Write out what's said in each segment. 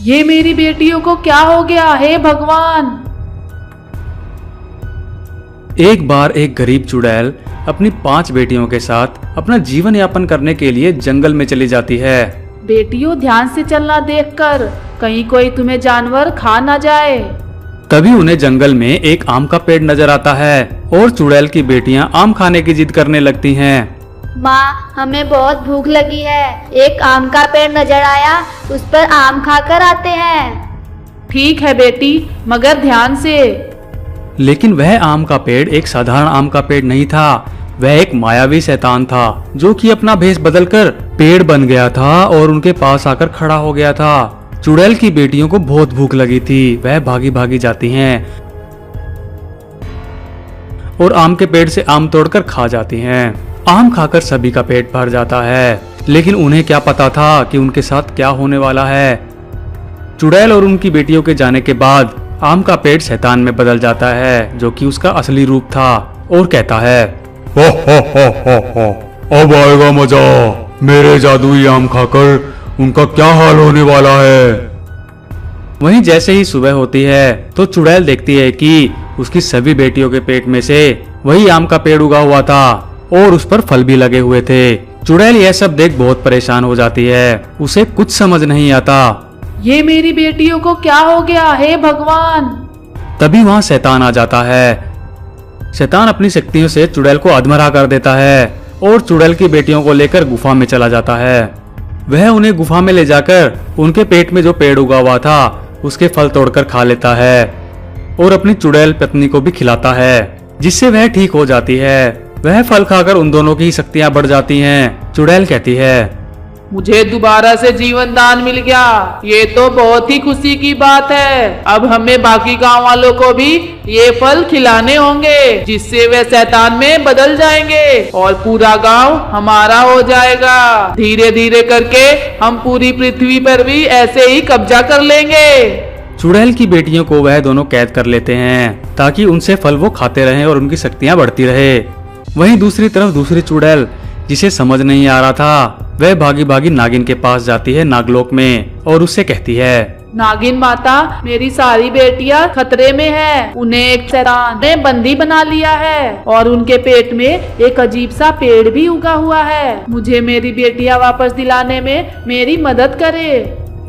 ये मेरी बेटियों को क्या हो गया, हे भगवान। एक बार एक गरीब चुड़ैल अपनी 5 बेटियों के साथ अपना जीवन यापन करने के लिए जंगल में चली जाती है। बेटियों, ध्यान से चलना देखकर, कहीं कोई तुम्हें जानवर खा ना जाए। तभी उन्हें जंगल में एक आम का पेड़ नजर आता है और चुड़ैल की बेटियां आम खाने की जिद करने लगती हैं। माँ, हमें बहुत भूख लगी है, एक आम का पेड़ नजर आया, उस पर आम खाकर आते हैं। ठीक है बेटी, मगर ध्यान से। लेकिन वह आम का पेड़ एक साधारण आम का पेड़ नहीं था, वह एक मायावी शैतान था जो कि अपना भेष बदलकर पेड़ बन गया था और उनके पास आकर खड़ा हो गया था। चुड़ैल की बेटियों को बहुत भूख लगी थी, वह भागी भागी जाती हैं और आम के पेड़ से आम तोड़कर खा जाती हैं। आम खाकर सभी का पेट भर जाता है, लेकिन उन्हें क्या पता था कि उनके साथ क्या होने वाला है। चुड़ैल और उनकी बेटियों के जाने के बाद आम का पेड़ शैतान में बदल जाता है, जो कि उसका असली रूप था, और कहता है, हो अब आएगा मजा, मेरे जादुई आम खाकर उनका क्या हाल होने वाला है। वहीं जैसे ही सुबह होती है तो चुड़ैल देखती है कि उसकी सभी बेटियों के पेट में से वही आम का पेड़ उगा हुआ था और उस पर फल भी लगे हुए थे। चुड़ैल यह सब देख बहुत परेशान हो जाती है, उसे कुछ समझ नहीं आता। ये मेरी बेटियों को क्या हो गया, हे भगवान। तभी वहाँ शैतान आ जाता है। शैतान अपनी शक्तियों से चुड़ैल को अधमरा कर देता है और चुड़ैल की बेटियों को लेकर गुफा में चला जाता है। वह उन्हें गुफा में ले जाकर उनके पेट में जो पेड़ उगा हुआ था उसके फल तोड़कर खा लेता है और अपनी चुड़ैल पत्नी को भी खिलाता है, जिससे वह ठीक हो जाती है। वह फल खाकर उन दोनों की शक्तियां बढ़ जाती हैं। चुड़ैल कहती है, मुझे दोबारा से जीवन दान मिल गया, ये तो बहुत ही खुशी की बात है। अब हमें बाकी गांव वालों को भी ये फल खिलाने होंगे, जिससे वे शैतान में बदल जाएंगे और पूरा गांव हमारा हो जाएगा। धीरे धीरे करके हम पूरी पृथ्वी पर भी ऐसे ही कब्जा कर लेंगे। चुड़ैल की बेटियों को वह दोनों कैद कर लेते हैं ताकि उनसे फल वो खाते रहें और उनकी शक्तियां बढ़ती रहे। वहीं दूसरी तरफ दूसरी चुड़ैल, जिसे समझ नहीं आ रहा था, वह भागी भागी नागिन के पास जाती है नागलोक में और उससे कहती है, नागिन माता, मेरी सारी बेटियां खतरे में है, उन्हें एक शैतान ने बंदी बना लिया है और उनके पेट में एक अजीब सा पेड़ भी उगा हुआ है। मुझे मेरी बेटियां वापस दिलाने में मेरी मदद करे।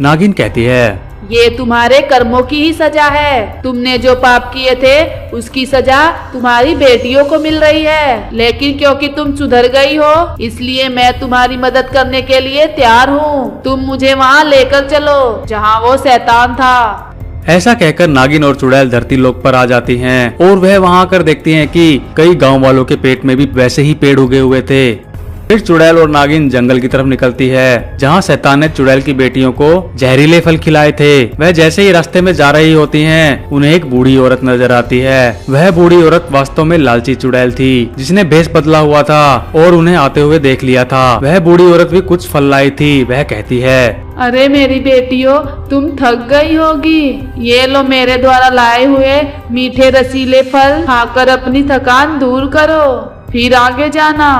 नागिन कहती है, ये तुम्हारे कर्मों की ही सजा है। तुमने जो पाप किए थे उसकी सजा तुम्हारी बेटियों को मिल रही है, लेकिन क्योंकि तुम सुधर गई हो इसलिए मैं तुम्हारी मदद करने के लिए तैयार हूँ। तुम मुझे वहाँ लेकर चलो जहाँ वो शैतान था। ऐसा कहकर नागिन और चुड़ैल धरती लोक पर आ जाती हैं और वह वहाँ आकर देखती हैं कि कई गांव वालों के पेट में भी वैसे ही पेड़ उगे हुए थे। फिर चुड़ैल और नागिन जंगल की तरफ निकलती है, जहाँ शैतान ने चुड़ैल की बेटियों को जहरीले फल खिलाए थे। वह जैसे ही रास्ते में जा रही होती हैं, उन्हें एक बूढ़ी औरत नजर आती है। वह बूढ़ी औरत वास्तव में लालची चुड़ैल थी, जिसने भेष बदला हुआ था और उन्हें आते हुए देख लिया था। वह बूढ़ी औरत भी कुछ फल लाई थी। वह कहती है, अरे मेरी बेटियों, तुम थक गई होगी, ये लो मेरे द्वारा लाए हुए मीठे रसीले फल खाकर अपनी थकान दूर करो, फिर आगे जाना।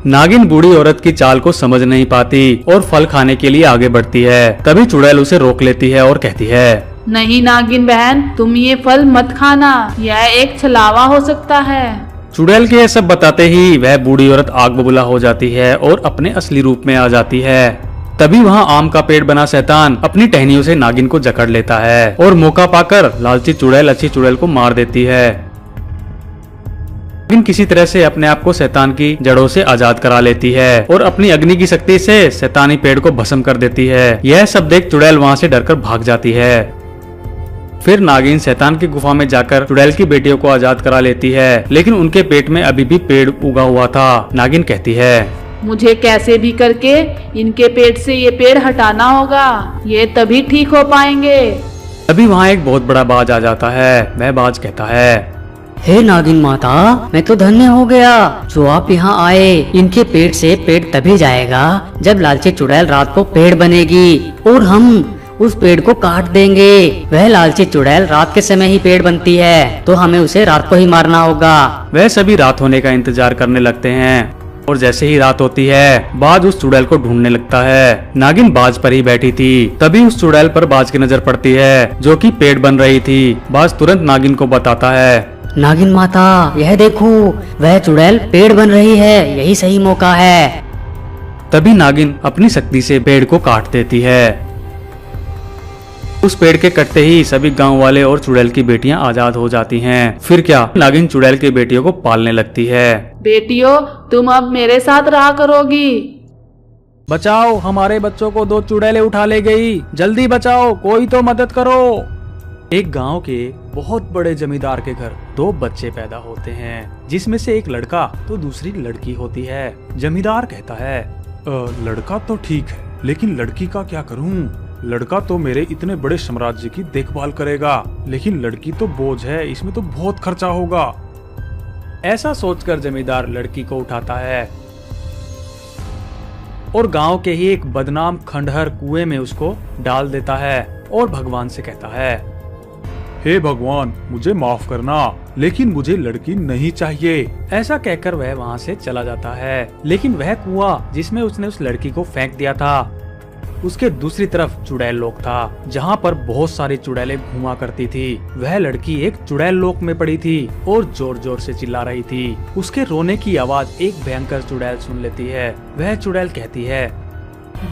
नागिन बूढ़ी औरत की चाल को समझ नहीं पाती और फल खाने के लिए आगे बढ़ती है। तभी चुड़ैल उसे रोक लेती है और कहती है, नहीं नागिन बहन, तुम ये फल मत खाना, यह एक छलावा हो सकता है। चुड़ैल के ये सब बताते ही वह बूढ़ी औरत आग बबूला हो जाती है और अपने असली रूप में आ जाती है। तभी वहाँ आम का पेड़ बना शैतान अपनी टहनियों से नागिन को जकड़ लेता है और मौका पाकर लालची चुड़ैल अच्छी चुड़ैल को मार देती है। नागिन किसी तरह से अपने आप को शैतान की जड़ों से आजाद करा लेती है और अपनी अग्नि की शक्ति से शैतानी पेड़ को भस्म कर देती है। यह सब देख चुड़ैल वहाँ से डरकर भाग जाती है। फिर नागिन शैतान की गुफा में जाकर चुड़ैल की बेटियों को आजाद करा लेती है, लेकिन उनके पेट में अभी भी पेड़ उगा हुआ था। नागिन कहती है, मुझे कैसे भी करके इनके पेट से ये पेड़ हटाना होगा, ये तभी ठीक हो पाएंगे। अभी वहाँ एक बहुत बड़ा बाज आ जाता है। वह बाज कहता है, हे नागिन माता, मैं तो धन्य हो गया जो आप यहाँ आए। इनके पेट से पेट तभी जाएगा जब लालची चुड़ैल रात को पेड़ बनेगी और हम उस पेड़ को काट देंगे। वह लालची चुड़ैल रात के समय ही पेड़ बनती है, तो हमें उसे रात को ही मारना होगा। वह सभी रात होने का इंतजार करने लगते हैं। और जैसे ही रात होती है बाज उस चुड़ैल को ढूंढने लगता है। नागिन बाज पर ही बैठी थी, तभी उस चुड़ैल पर बाज की नजर पड़ती है जो कि पेड़ बन रही थी। बाज तुरंत नागिन को बताता है, नागिन माता यह देखो, वह चुड़ैल पेड़ बन रही है, यही सही मौका है। तभी नागिन अपनी शक्ति से पेड़ को काट देती है। उस पेड़ के कटते ही सभी गांव वाले और चुड़ैल की बेटियां आजाद हो जाती हैं। फिर क्या, नागिन चुड़ैल की बेटियों को पालने लगती है। बेटियों, तुम अब मेरे साथ रहा करोगी। बचाओ, हमारे बच्चों को 2 चुड़ैलें उठा ले गई, जल्दी बचाओ, कोई तो मदद करो। एक गांव के बहुत बड़े जमींदार के घर 2 बच्चे पैदा होते हैं, जिसमें से एक लड़का तो दूसरी लड़की होती है। जमींदार कहता है, लड़का तो ठीक है, लेकिन लड़की का क्या करूं? लड़का तो मेरे इतने बड़े साम्राज्य की देखभाल करेगा, लेकिन लड़की तो बोझ है, इसमें तो बहुत खर्चा होगा। ऐसा सोचकर जमींदार लड़की को उठाता है और गांव के ही एक बदनाम खंडहर कुएं में उसको डाल देता है और भगवान से कहता है, हे भगवान, मुझे माफ करना, लेकिन मुझे लड़की नहीं चाहिए। ऐसा कहकर वह वहां से चला जाता है। लेकिन वह कुआं जिसमें उसने उस लड़की को फेंक दिया था, उसके दूसरी तरफ चुड़ैल लोक था, जहाँ पर बहुत सारी चुड़ैलें घुमा करती थी। वह लड़की एक चुड़ैल लोक में पड़ी थी और जोर जोर से चिल्ला रही थी। उसके रोने की आवाज एक भयंकर चुड़ैल सुन लेती है। वह चुड़ैल कहती है,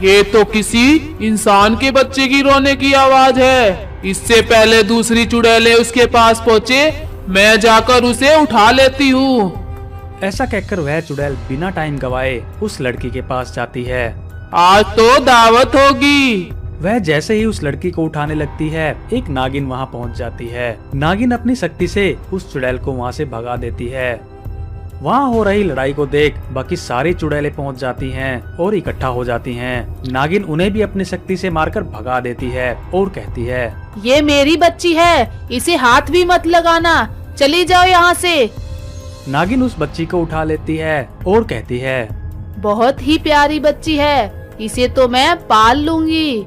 ये तो किसी इंसान के बच्चे की रोने की आवाज है। इससे पहले दूसरी चुड़ैलें उसके पास पहुँचे, मैं जाकर उसे उठा लेती हूँ। ऐसा कहकर वह चुड़ैल बिना टाइम गवाए उस लड़की के पास जाती है। आज तो दावत होगी। वह जैसे ही उस लड़की को उठाने लगती है, एक नागिन वहां पहुंच जाती है। नागिन अपनी शक्ति से उस चुड़ैल को वहां से भगा देती है। वहां हो रही लड़ाई को देख बाकी सारी चुड़ैलें पहुंच जाती हैं और इकट्ठा हो जाती हैं। नागिन उन्हें भी अपनी शक्ति से मारकर भगा देती है और कहती है, ये मेरी बच्ची है, इसे हाथ भी मत लगाना, चली जाओ यहाँ से। नागिन उस बच्ची को उठा लेती है और कहती है, बहुत ही प्यारी बच्ची है, इसे तो मैं पाल लूंगी।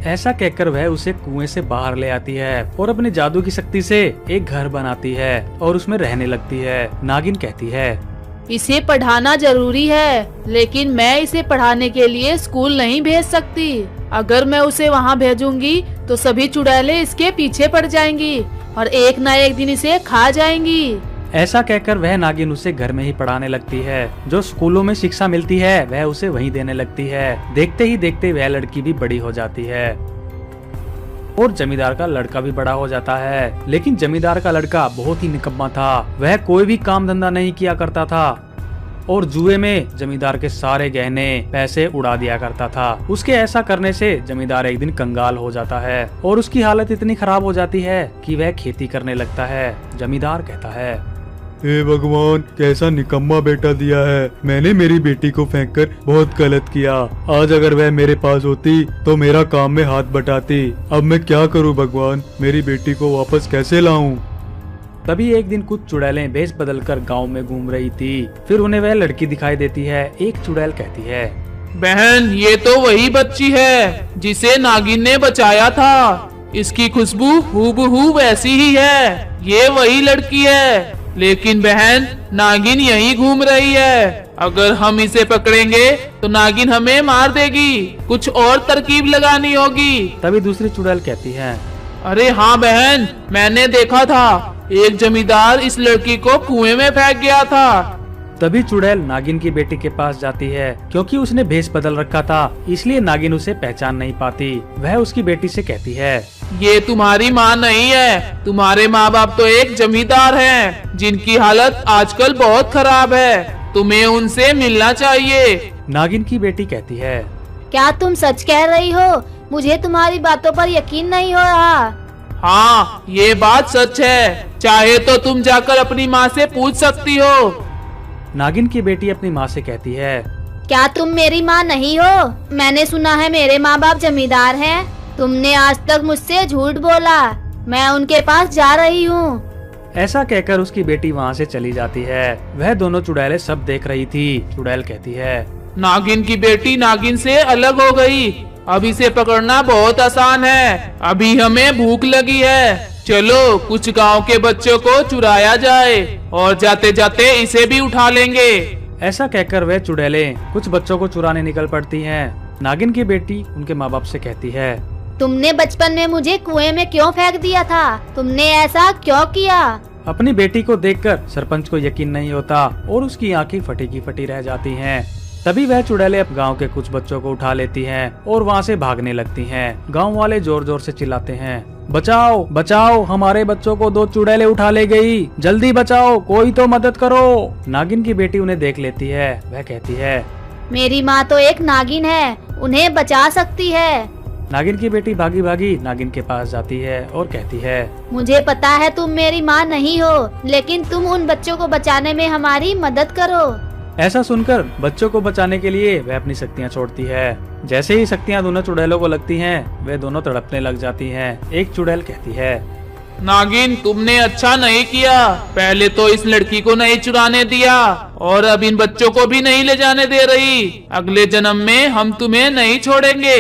ऐसा कहकर वह उसे कुएं से बाहर ले आती है और अपने जादू की शक्ति से एक घर बनाती है और उसमें रहने लगती है। नागिन कहती है, इसे पढ़ाना जरूरी है, लेकिन मैं इसे पढ़ाने के लिए स्कूल नहीं भेज सकती। अगर मैं उसे वहाँ भेजूंगी तो सभी चुड़ैलें इसके पीछे पड़ जाएंगी और एक न एक दिन इसे खा जाएंगी। ऐसा कहकर वह नागिन उसे घर में ही पढ़ाने लगती है। जो स्कूलों में शिक्षा मिलती है वह उसे वहीं देने लगती है। देखते ही देखते वह लड़की भी बड़ी हो जाती है और जमींदार का लड़का भी बड़ा हो जाता है। लेकिन जमींदार का लड़का बहुत ही निकम्मा था। वह कोई भी काम धंधा नहीं किया करता था और जुए में जमींदार के सारे गहने पैसे उड़ा दिया करता था। उसके ऐसा करने से जमींदार एक दिन कंगाल हो जाता है और उसकी हालत इतनी खराब हो जाती है कि वह खेती करने लगता है। जमींदार कहता है, हे भगवान, कैसा निकम्मा बेटा दिया है। मैंने मेरी बेटी को फेंककर बहुत गलत किया। आज अगर वह मेरे पास होती तो मेरा काम में हाथ बटाती। अब मैं क्या करूं भगवान, मेरी बेटी को वापस कैसे लाऊं? तभी एक दिन कुछ चुड़ैलें भेष बदलकर गांव में घूम रही थी। फिर उन्हें वह लड़की दिखाई देती है। एक चुड़ैल कहती है, बहन, ये तो वही बच्ची है जिसे नागिन ने बचाया था। इसकी खुशबू हूबहू वैसी ही है। ये वही लड़की है। लेकिन बहन, नागिन यहीं घूम रही है। अगर हम इसे पकड़ेंगे तो नागिन हमें मार देगी। कुछ और तरकीब लगानी होगी। तभी दूसरी चुड़ैल कहती है, अरे हाँ बहन, मैंने देखा था, एक जमींदार इस लड़की को कुएं में फेंक गया था। तभी चुड़ैल नागिन की बेटी के पास जाती है। क्योंकि उसने भेष बदल रखा था इसलिए नागिन उसे पहचान नहीं पाती। वह उसकी बेटी से कहती है, ये तुम्हारी माँ नहीं है। तुम्हारे माँ बाप तो एक जमींदार हैं, जिनकी हालत आजकल बहुत खराब है। तुम्हें उनसे मिलना चाहिए। नागिन की बेटी कहती है, क्या तुम सच कह रही हो? मुझे तुम्हारी बातों पर यकीन नहीं हो रहा। हाँ, ये बात सच है। चाहे तो तुम जाकर अपनी माँ से पूछ सकती हो। नागिन की बेटी अपनी माँ से कहती है, क्या तुम मेरी माँ नहीं हो? मैंने सुना है मेरे माँ बाप जमींदार हैं। तुमने आज तक मुझसे झूठ बोला। मैं उनके पास जा रही हूँ। ऐसा कहकर उसकी बेटी वहाँ से चली जाती है। वह दोनों चुड़ैलें सब देख रही थी। चुड़ैल कहती है, नागिन की बेटी नागिन से अलग हो गई। अब इसे पकड़ना बहुत आसान है। अभी हमें भूख लगी है। चलो कुछ गांव के बच्चों को चुराया जाए और जाते जाते इसे भी उठा लेंगे। ऐसा कहकर वह चुड़ैलें कुछ बच्चों को चुराने निकल पड़ती हैं। नागिन की बेटी उनके माँ बाप से कहती है, तुमने बचपन में मुझे कुएं में क्यों फेंक दिया था? तुमने ऐसा क्यों किया? अपनी बेटी को देखकर सरपंच को यकीन नहीं होता और उसकी आंखें फटी की फटी रह जाती हैं। तभी वह चुड़ैलें गांव के कुछ बच्चों को उठा लेती हैं और वहां से भागने लगती हैं। गांव वाले जोर जोर से चिल्लाते हैं, बचाओ बचाओ, हमारे बच्चों को 2 चुड़ैलें उठा ले गई, जल्दी बचाओ, कोई तो मदद करो। नागिन की बेटी उन्हें देख लेती है। वह कहती है, मेरी माँ तो एक नागिन है, उन्हें बचा सकती है। नागिन की बेटी भागी भागी नागिन के पास जाती है और कहती है, मुझे पता है तुम मेरी माँ नहीं हो, लेकिन तुम उन बच्चों को बचाने में हमारी मदद करो। ऐसा सुनकर बच्चों को बचाने के लिए वह अपनी शक्तियाँ छोड़ती है। जैसे ही शक्तियाँ दोनों चुड़ैलों को लगती हैं, वे दोनों तड़पने लग जाती हैं। एक चुड़ैल कहती है, नागिन तुमने अच्छा नहीं किया, पहले तो इस लड़की को नहीं चुराने दिया और अब इन बच्चों को भी नहीं ले जाने दे रही। अगले जन्म में हम तुम्हें नहीं छोड़ेंगे।